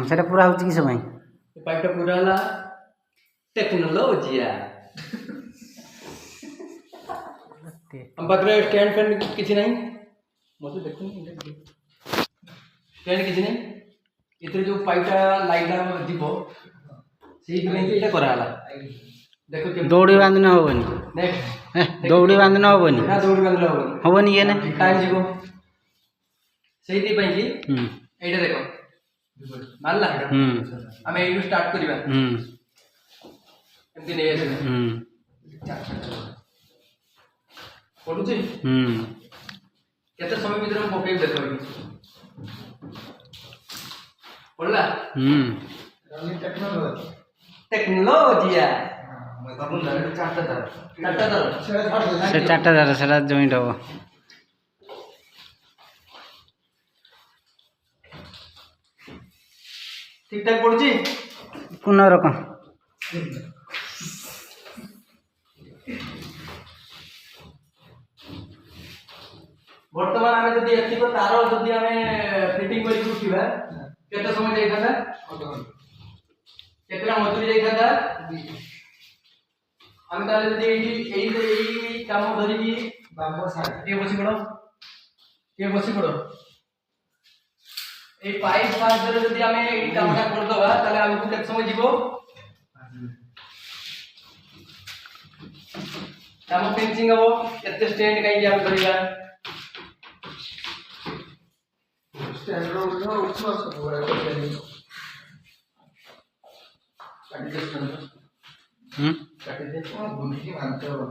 সেটা পুরা হচ্ছে কি সময় পাইপটা পুরা হলা टेक्नोलॉजिया हम पाखरे स्टैंड फैन किसी नहीं मत देखो स्टैंड किसी नहीं इतने जो पाइपटा लाइटा जीव से ये कराला देखो दौड़ी बांधना होबनी नेक्स्ट दौड़ी बांधना होबनी ना दौड़ी बांधना होबनी ये ना टाइम जीव से एटा देखो मानला आम यू स्टार्ट करवा एमती नहीं आसे पड़ुची केते समय भीतर हम पकई देखो पड़ला टेक्नोलॉजिया चारटा दार सेटा जॉइंट हो ठीक ठाक पड़ुची कोन रकम वर्तमान आमे जदी एति को तार जदी आमे फिटिंग करि उठिबा केते समय जाई थादा केतेला मजूरी जाई थादा आमे ताले जदी एई काम धरि की बाबा साइड के बसी पड़ो ए पाइप साइड जदी आमे एई कामटा कर दबा ताले हमकु केते समय जीवो काम फेंसिंग हो केते स्टैंड काई जाम करिबा स्टैंड रो उठवा सब काटी दे काटी दे भूमि की मानते हो